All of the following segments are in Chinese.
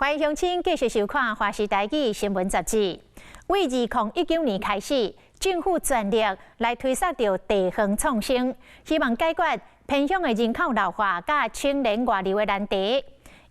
欢迎乡亲继续收看《华视台语新闻杂志》。为2019年开始，政府全力来推动着地方创生，希望解决偏乡的人口老化甲青年外流的难题。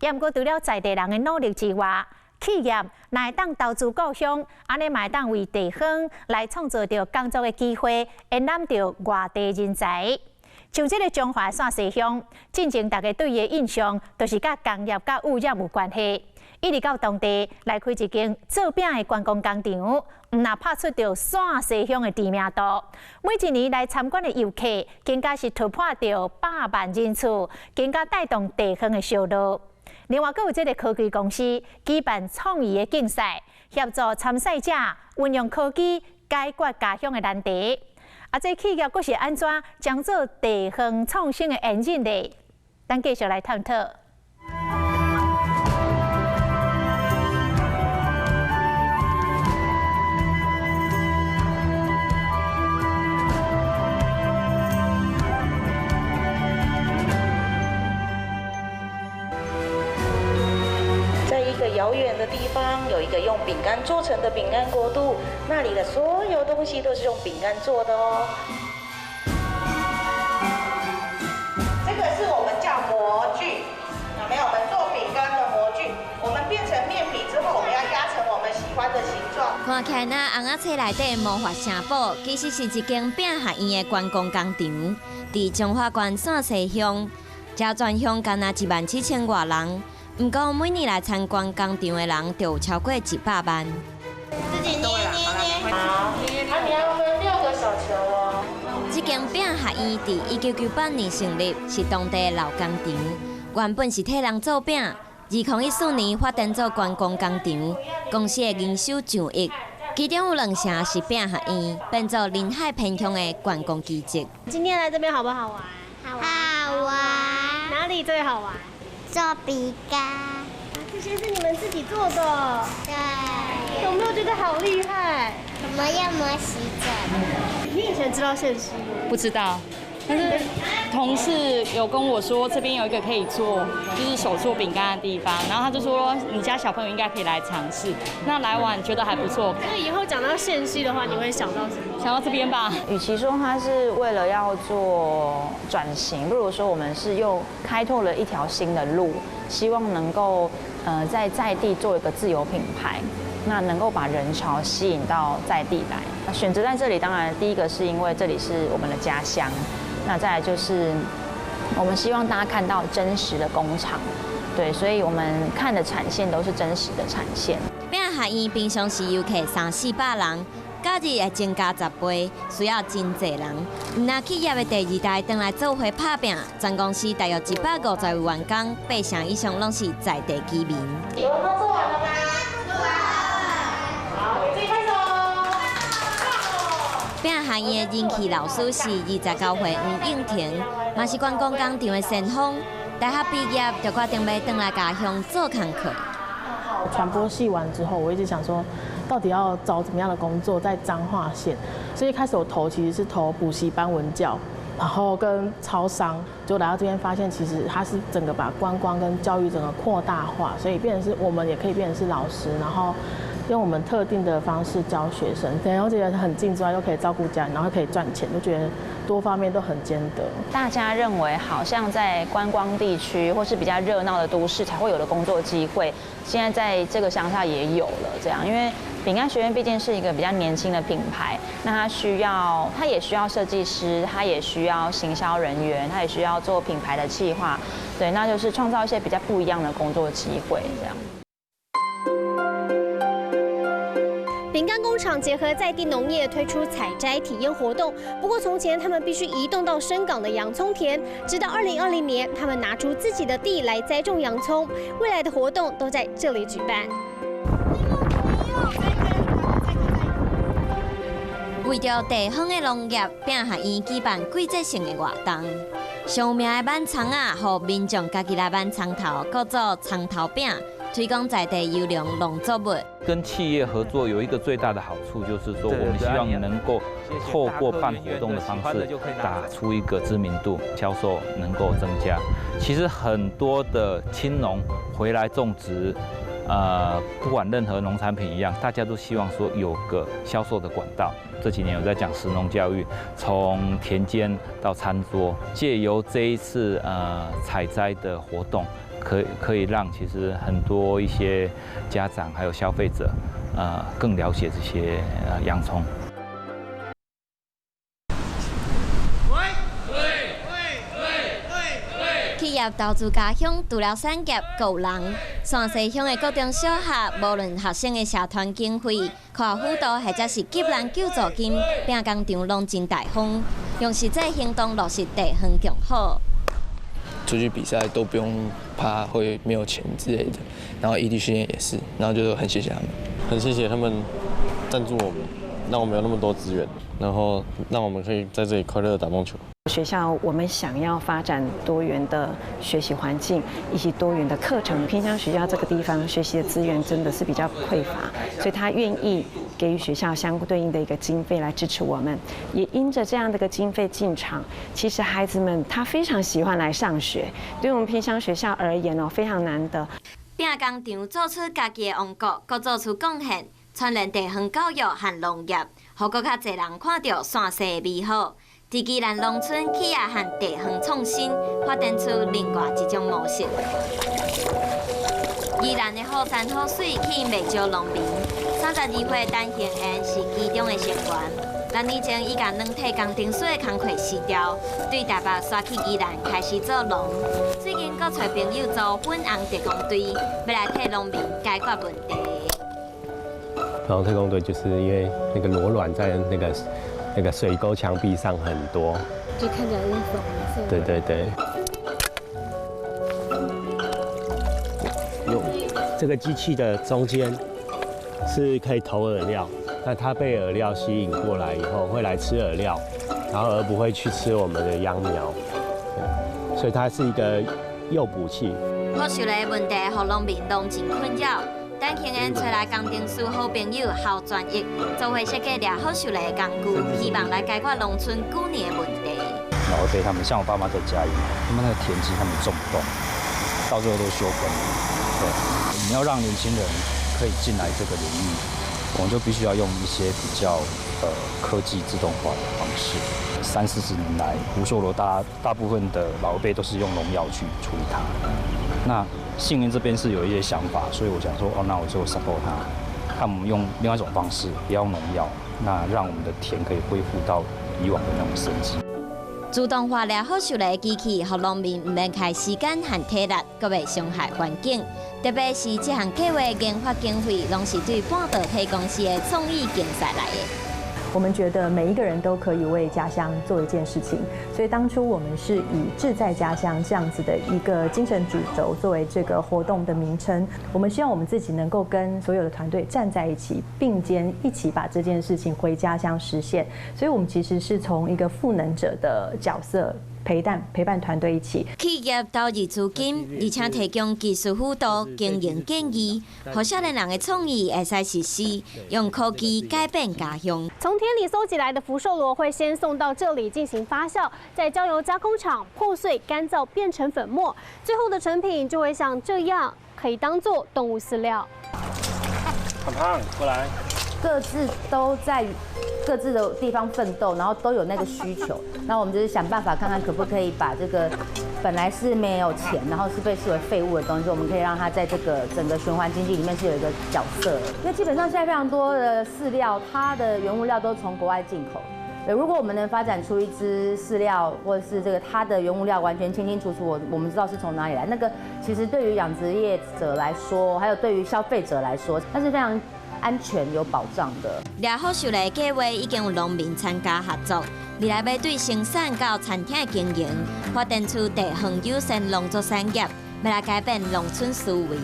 也毋过，除了在地人的努力之外，企业乃当投资故乡，安尼嘛当为地方来创造着工作的机会，引揽着外地人才。像这个中华线西乡，进前大家对伊的印象，都是甲工业、甲污染有关系。一直到当地来开一间做饼的观光工厂，毋但拍出着线西乡的知名度，每一年来参观的游客更加是突破着100万人次，更加带动地方的收入。另外，阁有这个科技公司举办创意的竞赛，协助参赛者运用科技解决家乡的难题。这企业阁是安怎将做地方创新的引进呢？咱继续来探讨。遥远的地方有一个用饼干做成的饼干国度，那里的所有东西都是用饼干做的哦。这个是我们叫模具，有没有？我们做饼干的模具，我们变成面皮之后，我们要压成我们喜欢的形状。看起来那红仔册内底魔法城堡，其实是一间饼学院的观光工厂，伫中华县线西乡，这全乡干那17000外人。不过每年来参观工厂的人就有超过100万。自己捏。好，你要分6个小球哦。这间饼学院伫1998年成立，是当地的老工厂。原本是替人做饼，2014年发展做观光工厂，公司的营收上亿，其中有2成是饼学院，变做临海偏乡的观光基地。今天来这边好不好玩？好玩。哪里最好玩？做饼干，这些是你们自己做的。对。有没有觉得好厉害？我们要磨洗枕。你以前知道县西吗？不知道，但是同事有跟我说这边有一个可以做，就是手做饼干的地方，然后他就说你家小朋友应该可以来尝试。那来玩觉得还不错。所以以后讲到县西的话，你会想到什么？想到这边吧。与其说它是为了要做转型，不如说我们是又开拓了一条新的路，希望能够在地做一个自有品牌，那能够把人潮吸引到在地来。那选择在这里，当然第一个是因为这里是我们的家乡，那再来就是我们希望大家看到真实的工厂，对，所以我们看的产线都是真实的产线。饼学院平常时游客300-400人。假日会增加10倍，需要真侪人。那企业的第2代回来做伙拍饼，全公司大约150位员工，8成以上拢是在地居民。有人都做完了吗？做完了。好，给自己拍手。饼学院的人气老师是29岁吴应田，嘛是观光工厂的先锋。大学毕业就决定要回来家乡做功课。传播系完之后，我一直想说，到底要找怎么样的工作在彰化县，所以一开始我其实是投补习班文教，然后跟超商，就来到这边发现，其实它是整个把观光跟教育整个扩大化，所以变成是我们也可以变成是老师，然后用我们特定的方式教学生，对，然后觉得很近之外又可以照顾家人，然后可以赚钱，就觉得多方面都很兼得。大家认为好像在观光地区或是比较热闹的都市才会有的工作机会，现在在这个乡下也有了这样，因为饼干学院毕竟是一个比较年轻的品牌，那它也需要设计师，它也需要行销人员，它也需要做品牌的企划，对，那就是创造一些比较不一样的工作机会这样。饼干工厂结合在地农业，推出采摘体验活动。不过从前他们必须移动到深港的洋葱田，直到2020年，他们拿出自己的地来栽种洋葱。未来的活动都在这里举办。为着地方的农业，饼学院举办季节性的活动，上名的挽葱啊，让民众家己来挽葱头，各做葱头饼。推广在地优良农作物。跟企业合作有一个最大的好处，就是说我们希望能够透过办活动的方式，打出一个知名度，销售能够增加。其实很多的青农回来种植，不管任何农产品一样，大家都希望说有个销售的管道。这几年有在讲食农教育，从田间到餐桌，借由这一次采摘的活动，可以让其实很多一些家长还有消费者更了解这些洋葱。企业投资家乡除了产业，还有人。山西乡的各中小学，无论学生的社团经费、课后辅导，或者是急难救助金，并工厂拢真大方，用实际行动落实地方共好。出去比赛都不用怕会没有钱之类的，然后异地训练也是，然后就很谢谢他们，很谢谢他们赞助我们，让我们有那么多资源，然后让我们可以在这里快乐地打棒球。学校我们想要发展多元的学习环境以及多元的课程，偏乡学校这个地方学习的资源真的是比较匮乏，所以他愿意给予学校相对应的一个经费来支持我们。也因着这样的一个经费进场，其实孩子们他非常喜欢来上学，对我们偏乡学校而言非常难得。并工厂做出家己的王国，佮做出贡献，传承地方教育和农业，互更较侪人看到山西的美好。伫宜兰农村企业和地方创新，发展出另外一种模式。宜兰的好山好水吸引袂少农民。32岁陈兴燕是其中的成员。6年前，伊甲软体工程师的工课辞掉，对台北刷去宜兰开始做农。最近佮找朋友组粉红特工队，要来替农民解决问题。粉红特工队就是因为那个螺卵在那个水沟墙壁上很多，就看起来是粉红色。对对对。有这个机器的中间是可以投饵料，那它被饵料吸引过来以后，会来吃饵料，然后而不会去吃我们的秧苗，所以它是一个诱捕器。好受的问题，让农民拢真困扰。陈兴燕找来工程师好朋友侯专一，做伙设计俩好受的工具，希望来解决农村久年的问题。老一辈他们，像我爸妈在嘉义，他们那个田基他们种不动，到最后都休耕。对，你要让年轻人可以进来这个领域，我们就必须要用一些比较科技自动化的方式。30-40年来，福寿螺大部分的老一辈都是用农药去处理它。那信源这边是有一些想法，所以我想说，那我就 support 他，看我们用另外一种方式，不要用农药，那让我们的田可以恢复到以往的那种生机。自动化了好受的机器，让农民唔免开时间和体力，搁袂伤害环境。特别是这项计划研发经费，拢是对半导体公司的创意竞赛来的。我们觉得每一个人都可以为家乡做一件事情，所以当初我们是以志在家乡这样子的一个精神主轴作为这个活动的名称。我们希望我们自己能够跟所有的团队站在一起，并肩一起把这件事情回家乡实现。所以我们其实是从一个赋能者的角色。陪伴团队一起，企业投入资金，而且提供技术辅导、经营建议，让少年人的创意会使实施，用科技改变家乡。从田里搜集来的福寿螺会先送到这里进行发酵，再交由加工厂破碎、干燥变成粉末，最后的成品就会像这样，可以当做动物饲料。胖胖，过来。各自都在各自的地方奋斗，然后都有那个需求。那我们就是想办法看看可不可以把这个本来是没有钱，然后是被视为废物的东西，我们可以让它在这个整个循环经济里面是有一个角色。因为基本上现在非常多的饲料，它的原物料都从国外进口。如果我们能发展出一支饲料，或者是这个它的原物料完全清清楚楚，我们知道是从哪里来，那个其实对于养殖业者来说，还有对于消费者来说，那是非常安全有保障的。了好受的计划已经有农民参加合作，未来要对生产到餐厅的经营，发展出地方优先农作产业，要来改变农村思维。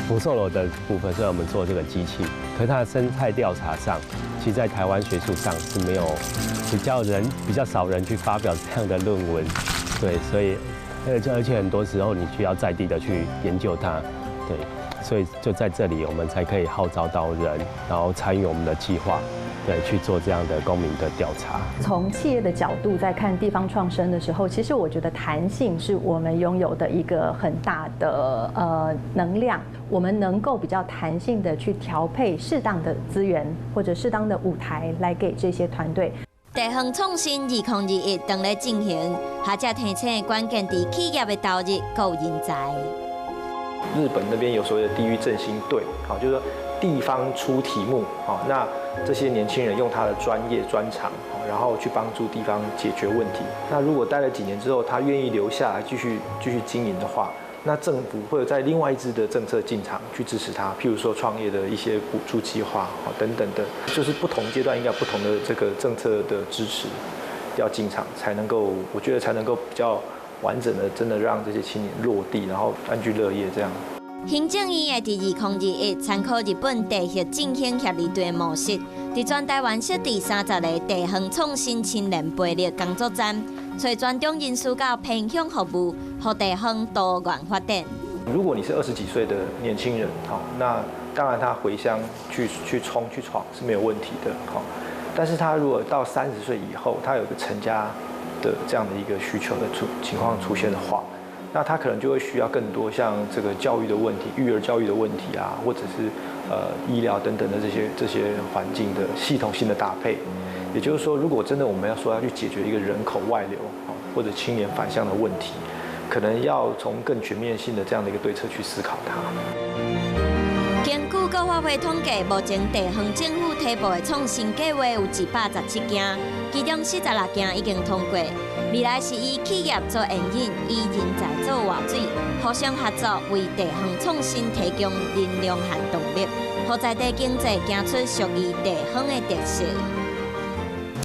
福寿螺的部分，虽然我们做这个机器，可是它的生态调查上，其实在台湾学术上是没有比较少人去发表这样的论文，对，所以而且很多时候你需要在地的去研究它，对。所以就在这里，我们才可以号召到人，然后参与我们的计划，对，去做这样的公民的调查。从企业的角度在看地方创生的时候，其实我觉得弹性是我们拥有的一个很大的能量，我们能够比较弹性的去调配适当的资源或者适当的舞台来给这些团队。地方创新2021正在进行，下只提醒关键在企业的投入够人才。日本那边有所谓的地域振兴队，好，就是说地方出题目，好，那这些年轻人用他的专业专长，然后去帮助地方解决问题。那如果待了几年之后，他愿意留下来继续经营的话，那政府会有在另外一支的政策进场去支持他，譬如说创业的一些补助计划，等等的，就是不同阶段应该有不同的这个政策的支持要进场，才能够，我觉得才能够比较完整的真的让这些青年落地，然后安居乐业这样。行政院会伫2021参考日本地协振兴协力队的模式，伫全台湾设置30个地方创新青年培力工作站，找专中人士到偏乡服务，让地方多元发展。如果你是20几岁的年轻人，好，那当然他回乡去闯是没有问题的，好。但是他如果到30岁以后，他有个成家的这样的一个需求的情况出现的话，那他可能就会需要更多像这个教育的问题、育儿教育的问题啊，或者是医疗等等的这些环境的系统性的搭配。也就是说，如果真的我们要说要去解决一个人口外流或者青年返乡的问题，可能要从更全面性的这样的一个对策去思考它。根据国发会统计，目前地方政府提拨的创新计划有117件，其中46件已经通过。未来是以企业做引引，以人才做活水，互相合作，为地方创新提供能量和动力，让在地经济走出属于地方的特色。